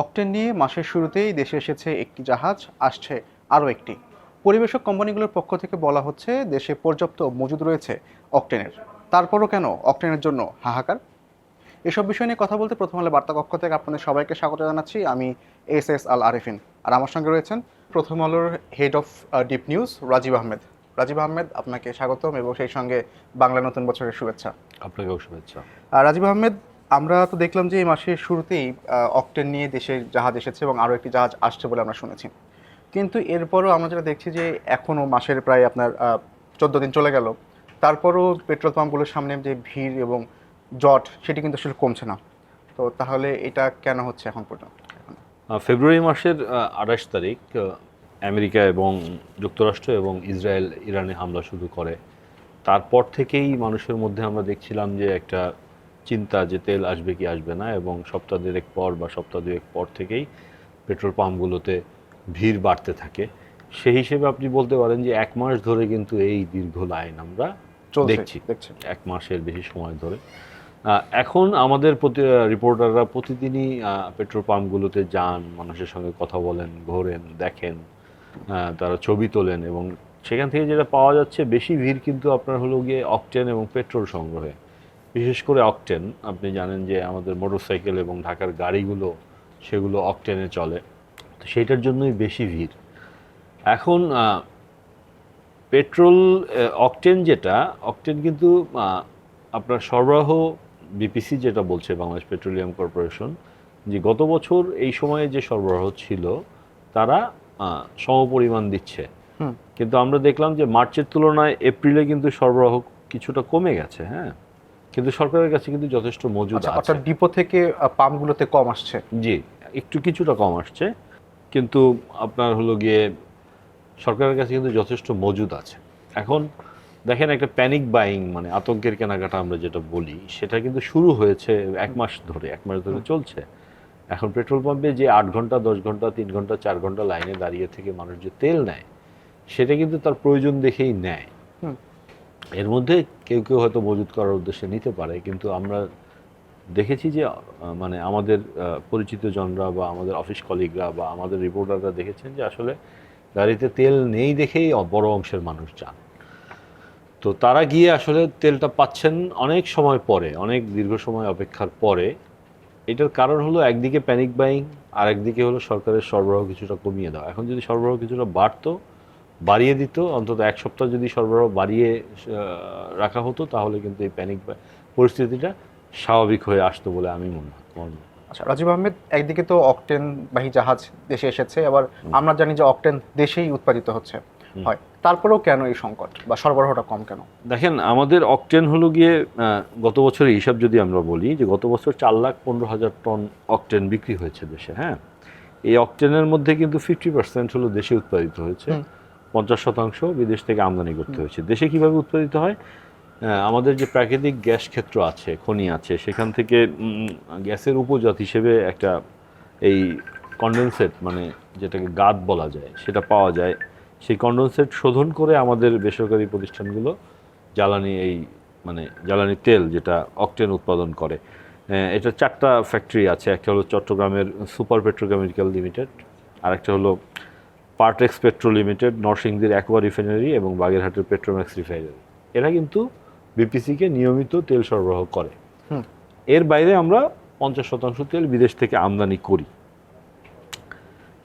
Octane নিয়ে মাসের শুরুতেই দেশে এসেছে একটি জাহাজ, আসছে আরও একটি। পরিবেশক কোম্পানিগুলোর পক্ষ থেকে বলা হচ্ছে দেশে পর্যাপ্ত মজুদ রয়েছে অকটেনের। তারপরও কেন অকটেনের জন্য হাহাকার? এসব বিষয় নিয়ে কথা বলতে প্রথম আলো বার্তা কক্ষ থেকে আপনাদের সবাইকে স্বাগত জানাচ্ছি। আমি এস আল আরেফিন, আর আমার সঙ্গে রয়েছেন প্রথম আলোর head of deep news Rajib Ahmed. Rajib Ahmed, আপনাকে স্বাগতম এবং সেই সঙ্গে বাংলা নতুন বছরের শুভেচ্ছা। আপনাকেও শুভেচ্ছা। রাজীব আহমেদ, আমরা তো দেখলাম যে এই মাসের শুরুতেই অকটেন নিয়ে দেশের জাহাজ এসেছে এবং আরও একটি জাহাজ আসছে বলে আমরা শুনেছি। কিন্তু এরপরও আমরা যেটা দেখছি যে এখনও মাসের প্রায় আপনার 14 দিন চলে গেল, তারপরও পেট্রোল পাম্পগুলোর সামনে যে ভিড় এবং জট সেটি কিন্তু আসলে কমছে না। তো তাহলে এটা কেন হচ্ছে এখন পর্যন্ত? ফেব্রুয়ারি মাসের 28 তারিখ আমেরিকা এবং যুক্তরাষ্ট্র এবং ইসরায়েল ইরানে হামলা শুরু করে। তারপর থেকেই মানুষের মধ্যে আমরা দেখছিলাম যে একটা চিন্তা যে তেল আসবে কি আসবে না, এবং সপ্তাহ দেড়েক পর বা সপ্তাহ দুয়েক পর থেকেই পেট্রোল পাম্পগুলোতে ভিড় বাড়তে থাকে। সেই হিসেবে আপনি বলতে পারেন যে 1 মাস ধরে কিন্তু এই দীর্ঘ লাইন আমরা দেখছি, 1 মাসের বেশি সময় ধরে। এখন আমাদের রিপোর্টাররা প্রতিদিনই পেট্রোল পাম্পগুলোতে যান, মানুষের সঙ্গে কথা বলেন, ঘোরেন, দেখেন, তারা ছবি তোলেন, এবং সেখান থেকে যেটা পাওয়া যাচ্ছে বেশি ভিড় কিন্তু আপনার হলো গিয়ে অকটেন এবং পেট্রোল সংগ্রহে। বিশেষ করে অকটেন, আপনি জানেন যে আমাদের মোটরসাইকেল এবং ঢাকার গাড়িগুলো সেগুলো অকটেনে চলে, তো সেইটার জন্যই বেশি ভিড়। এখন পেট্রোল অকটেন অকটেন কিন্তু আপনার সরবরাহ বিপিসি যেটা বলছে, বাংলাদেশ পেট্রোলিয়াম কর্পোরেশন, যে গত বছর এই সময়ে যে সরবরাহ ছিল তারা সমপরিমাণ দিচ্ছে। কিন্তু আমরা দেখলাম যে মার্চের তুলনায় এপ্রিলে কিন্তু সরবরাহ কিছুটা কমে গেছে। হ্যাঁ, কিন্তু সরকারের কাছে কিন্তু যথেষ্ট মজুদ আছে। অর্থাৎ ডিপো থেকে পাম্পগুলোতে কম আসছে। জি, কিছুটা কম আসছে, কিন্তু আপনার হলো গিয়ে সরকারের কাছে কিন্তু যথেষ্ট মজুদ আছে। এখন দেখেন, একটা প্যানিক বাইং মানে আতঙ্কের কেনাকাটা আমরা যেটা বলি, সেটা কিন্তু শুরু হয়েছে 1 মাস ধরে চলছে। এখন পেট্রোল পাম্পে যে 8 ঘন্টা 10 ঘন্টা 3 ঘন্টা 4 ঘন্টা লাইনে দাঁড়িয়ে থেকে মানুষ যে তেল নেয়, সেটা কিন্তু তার প্রয়োজন দেখেই নেয়। এর মধ্যে কেউ কেউ হয়তো মজুত করার উদ্দেশ্যে নিতে পারে, কিন্তু আমরা দেখেছি যে মানে আমাদের পরিচিত জনরা বা আমাদের অফিস কলিগরা বা আমাদের রিপোর্টাররা দেখেছেন যে আসলে গাড়িতে তেল নেই দেখেই বড় অংশের মানুষ যান। তো তারা গিয়ে আসলে তেলটা পাচ্ছেন অনেক সময় পরে, অনেক দীর্ঘ সময় অপেক্ষার পরে। এটার কারণ হলো একদিকে প্যানিক বাইং, আর একদিকে হলো সরকারের সরবরাহ কিছুটা কমিয়ে দেওয়া। এখন যদি সরবরাহ কিছুটা বাড়তো, বাড়িয়ে দিত, অন্তত 1 সপ্তাহ যদি সরবরাহ বাড়িয়ে রাখা হতো, তাহলে কিন্তু এই প্যানিক পরিস্থিতিটা স্বাভাবিক হয়ে আসতো বলে আমি মনে হয়। আচ্ছা রাজীব আহমেদ, একদিকে তো অকটেন বাহী জাহাজ দেশে এসেছে, আবার আমরা জানি যে অকটেন দেশেই উৎপাদিত হচ্ছে হয়, তারপরেও কেন এই সংকট বা সরবরাহটা কম কেন? দেখেন, আমাদের অকটেন হলো গিয়ে গত বছরের হিসাব যদি আমরা বলি, যে গত বছর 4,15,000 টন অকটেন বিক্রি হয়েছে দেশে। হ্যাঁ, এই অকটেনের মধ্যে কিন্তু 50% হলো দেশে উৎপাদিত হয়েছে, 50% বিদেশ থেকে আমদানি করতে হয়েছে। দেশে কিভাবে উৎপাদিত হয়? আমাদের যে প্রাকৃতিক গ্যাস ক্ষেত্র আছে, খনি আছে, সেখান থেকে গ্যাসের উপজাত হিসেবে একটা এই কনডেনসেট, মানে যেটাকে গাদ বলা যায়, সেটা পাওয়া যায়। সেই কনডেনসেট শোধন করে আমাদের বেসরকারি প্রতিষ্ঠানগুলো জ্বালানি তেল যেটা অকটেন উৎপাদন করে। এটা 4টা ফ্যাক্টরি আছে। একটা হলো চট্টগ্রামের সুপার পেট্রোকেমিক্যাল লিমিটেড, আরেকটা হলো পার্টেক্স পেট্রো লিমিটেড, নরসিংদীর অ্যাকোয়া রিফাইনারি এবং বাগেরহাটের পেট্রোম্যাক্স রিফাইনারি। এরা কিন্তু বিপিসিকে নিয়মিত তেল সরবরাহ করে। এর বাইরে আমরা 50% তেল বিদেশ থেকে আমদানি করি।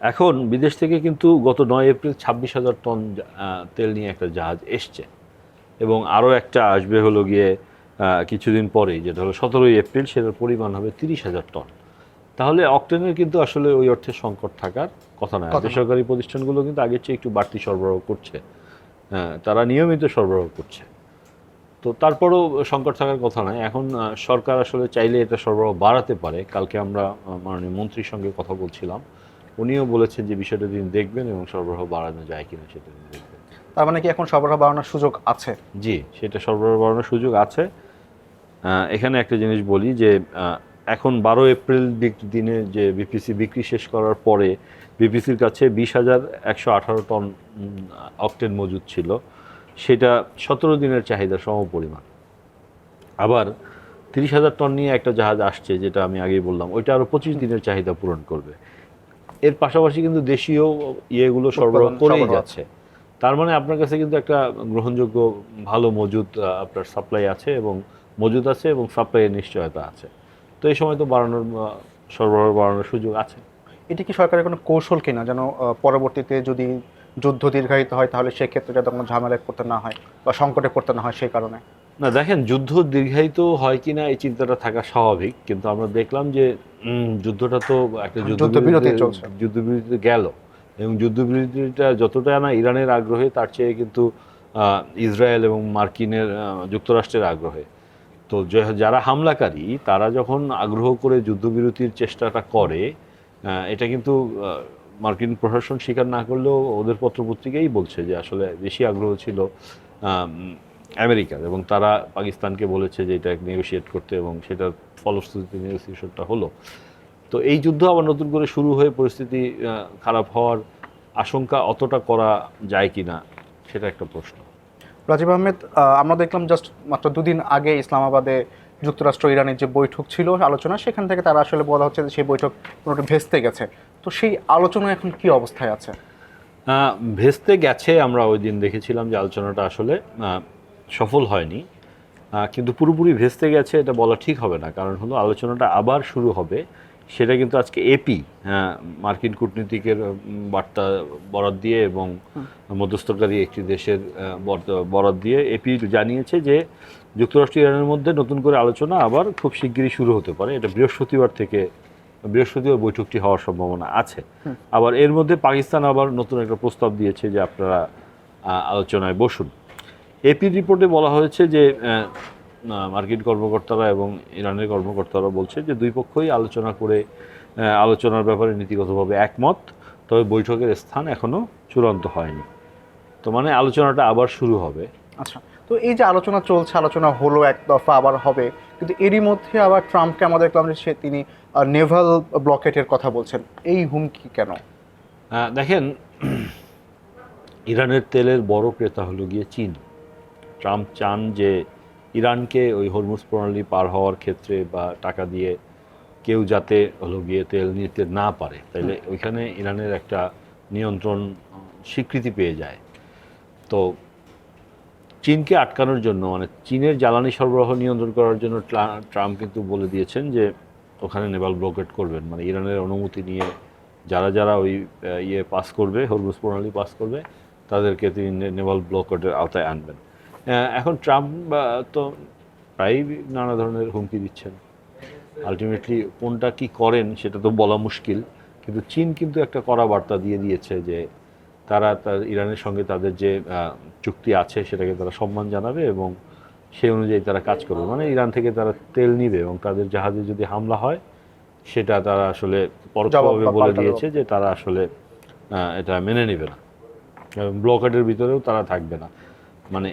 এখন বিদেশ থেকে কিন্তু গত 9 এপ্রিল 26,000 টন তেল নিয়ে একটা জাহাজ এসছে, এবং আরও একটা আসবে হলো গিয়ে কিছুদিন পরেই, যেটা হলো 17 এপ্রিল, সেটার পরিমাণ হবে 30,000 টন। তাহলে অকটেনের কিন্তু আসলে ওই অর্থে সংকট থাকার কথা নয়। বেসরকারি প্রতিষ্ঠানগুলো কিন্তু আগের চেয়ে একটু বাড়তি সরবরাহ করছে, তারা নিয়মিত সরবরাহ করছে। তো তারপরও সংকট থাকার কথা নয়। এখন সরকার আসলে চাইলে এটা সরবরাহ বাড়াতে পারে। কালকে আমরা মাননীয় মন্ত্রীর সঙ্গে কথা বলছিলাম, উনিও বলেছেন যে বিষয়টা তিনি দেখবেন এবং সরবরাহ বাড়ানো যায় কিনা সেটা তিনি দেখবেন। তার মানে কি এখন সরবরাহ বাড়ানোর সুযোগ আছে? জি, সেটা সরবরাহ বাড়ানোর সুযোগ আছে। এখানে একটা জিনিস বলি যে এখন 12 এপ্রিল দিনে যে বিপিসি বিক্রি শেষ করার পরে বিপিসির কাছে 20,118 টন অকটেন মজুদ ছিল, সেটা 17 দিনের চাহিদা সমপরিমাণ। আবার 30,000 টন নিয়ে একটা জাহাজ আসছে, যেটা আমি আগেই বললাম, ওইটা আরও 25 দিনের চাহিদা পূরণ করবে। এর পাশাপাশি কিন্তু দেশীয় ইয়েগুলো সরবরাহ করেই যাচ্ছে। তার মানে আপনার কাছে কিন্তু একটা গ্রহণযোগ্য ভালো মজুদ আপনার সাপ্লাই আছে এবং মজুদ আছে এবং সাপ্লাইয়ের নিশ্চয়তা আছে। তো এই সময় তো বাড়ানোর সরবরাহ বাড়ানোর সুযোগ আছে। এটি কি সরকারের কোনো কৌশল কিনা, যেন পরবর্তীতে যদি যুদ্ধ দীর্ঘায়িত হয় তাহলে সেক্ষেত্রে যাতে কোনো ঝামেলায় পড়তে না হয় বা সংকটে পড়তে না হয় সেই কারণে? না, দেখেন, যুদ্ধ দীর্ঘায়িত হয় কিনা এই চিন্তাটা থাকা স্বাভাবিক, কিন্তু আমরা দেখলাম যে যুদ্ধটা তো একটা যুদ্ধবিরতি চলছে। যুদ্ধবিরতিতে গেল, এবং যুদ্ধবিরতিটা যতটা না ইরানের আগ্রহে, তার চেয়ে কিন্তু ইসরায়েল এবং মার্কিনের যুক্তরাষ্ট্রের আগ্রহে। তো যারা হামলাকারী তারা যখন আগ্রহ করে যুদ্ধবিরতির চেষ্টাটা করে, এটা কিন্তু মার্কিন প্রশাসন স্বীকার না করলেও ওদের পত্রপত্রিকাই বলছে যে আসলে বেশি আগ্রহ ছিল আমেরিকার, এবং তারা পাকিস্তানকে বলেছে যে এটা নেগোশিয়েট করতে, এবং সেটার ফলশ্রুতিতে নেগোসিয়েশনটা হলো। তো এই যুদ্ধ আবার নতুন করে শুরু হয়ে পরিস্থিতি খারাপ হওয়ার আশঙ্কা অতটা করা যায় কি না, সেটা একটা প্রশ্ন। রাজীব আহমেদ, আমরা দেখলাম জাস্ট মাত্র দুদিন আগে ইসলামাবাদে যুক্তরাষ্ট্র ইরানের যে বৈঠক ছিল আলোচনা, সেখান থেকে তারা আসলে বলা হচ্ছে যে সেই বৈঠক পুরোটা ভেস্তে গেছে। তো সেই আলোচনা এখন কি অবস্থায় আছে? ভেস্তে গেছে, আমরা ওই দিন দেখেছিলাম যে আলোচনাটা আসলে সফল হয়নি, কিন্তু পুরোপুরি ভেস্তে গেছে এটা বলা ঠিক হবে না। কারণ হলো আলোচনাটা আবার শুরু হবে, সেটা কিন্তু আজকে এপি মার্কিন কূটনীতিকের বার্তা বরাত দিয়ে এবং মধ্যস্থকারী একটি দেশের বরাত দিয়ে এপি জানিয়েছে যে যুক্তরাষ্ট্র ইরানের মধ্যে নতুন করে আলোচনা আবার খুব শিগগিরই শুরু হতে পারে। এটা বৃহস্পতিবার বৈঠকটি হওয়ার সম্ভাবনা আছে। আবার এর মধ্যে পাকিস্তান আবার নতুন একটা প্রস্তাব দিয়েছে যে আপনারা আলোচনায় বসুন। এপি রিপোর্টে বলা হয়েছে যে মার্কিন কর্মকর্তারা এবং ইরানের কর্মকর্তারা বলছে যে দুই পক্ষই আলোচনা করে আলোচনার ব্যাপারে নীতিগতভাবে একমত, তবে বৈঠকের স্থান এখনও চূড়ান্ত হয়নি। তো মানে আলোচনাটা আবার শুরু হবে। আচ্ছা, তো এই যে আলোচনা চলছে, আলোচনা হলো এক দফা, আবার হবে, কিন্তু এরই মধ্যে আবার ট্রাম্পকে আমাদের দেখলাম যে তিনি নেভাল ব্লকেটের কথা বলছেন। এই হুমকি কেন? দেখেন, ইরানের তেলের বড় ক্রেতা হলো গিয়ে চীন। ট্রাম্প চান যে ইরানকে ওই হরমুজ প্রণালী পার হওয়ার ক্ষেত্রে বা টাকা দিয়ে কেউ যাতে হলো গিয়ে তেল নিতে না পারে, তাইলে ওইখানে ইরানের একটা নিয়ন্ত্রণ স্বীকৃতি পেয়ে যায়। তো চীনকে আটকানোর জন্য, মানে চীনের জ্বালানি সরবরাহ নিয়ন্ত্রণ করার জন্য ট্রাম্প কিন্তু বলে দিয়েছেন যে ওখানে নেভাল ব্লকেট করবেন, মানে ইরানের অনুমতি নিয়ে যারা যারা ওই পাস করবে, হরমুজ প্রণালী পাস করবে, তাদেরকে তিনি নেভাল ব্লকেটের আওতায় আনবেন। এখন ট্রাম্প তো প্রায়ই নানা ধরনের হুমকি দিচ্ছেন। আলটিমেটলি কোনটা কি করেন সেটা তো বলা মুশকিল, কিন্তু চীন কিন্তু একটা কড়া বার্তা দিয়ে দিয়েছে যে তারা ইরানের সঙ্গে তাদের যে চুক্তি আছে সেটাকে তারা সম্মান জানাবে এবং সেই অনুযায়ী তারা কাজ করবে। মানে ইরান থেকে তারা তেল নিবে এবং তাদের জাহাজে যদি হামলা হয় সেটা তারা আসলে পরোক্ষভাবে বলে দিয়েছে যে তারা আসলে এটা মেনে নেবে না, ব্লকেডের ভিতরেও তারা থাকবে না। মানে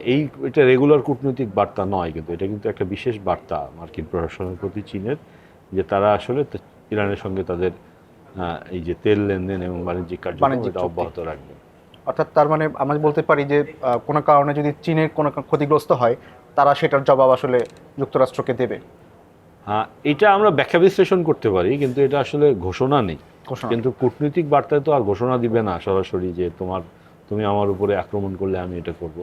এটা রেগুলার কূটনৈতিক বার্তা নয়, কিন্তু এটা কিন্তু একটা বিশেষ বার্তা মার্কিন প্রশাসনের প্রতি চীনের, যে তারা আসলে ইরানের সঙ্গে তাদের এই যে তেল লেনদেন এবং বাণিজ্যিক কার্যক্রম এটা অব্যাহত রাখবে। অর্থাৎ তার মানে আমরা বলতে পারি যে কোনো কারণে যদি চীনের কোনো ক্ষতিগ্রস্ত হয়, তারা সেটার জবাব আসলে যুক্তরাষ্ট্রকে দেবে। হ্যাঁ, এটা আমরা ব্যাখ্যা বিশ্লেষণ করতে পারি, কিন্তু এটা আসলে ঘোষণা নেই। কিন্তু কূটনৈতিক বার্তায় তো আর ঘোষণা দিবে না সরাসরি যে তুমি আমার উপরে আক্রমণ করলে আমি এটা করব,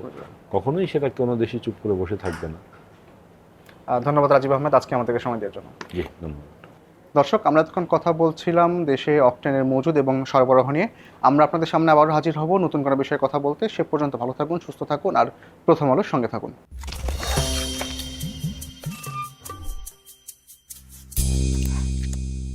কখনোই সেটা কোনো দেশই চুপ করে বসে থাকবে না। ধন্যবাদ রাজীব আহমেদ আজকে আমাদেরকে সময় দেওয়ার জন্য। জি, ধন্যবাদ। দর্শক, আমরা এতক্ষণ কথা বলছিলাম দেশে অকটেনের মজুদ এবং সরবরাহ নিয়ে। আমরা আপনাদের সামনে আবারও হাজির হব নতুন কোনো বিষয়ে কথা বলতে। সে পর্যন্ত ভালো থাকুন, সুস্থ থাকুন আর প্রথম আলোর সঙ্গে থাকুন।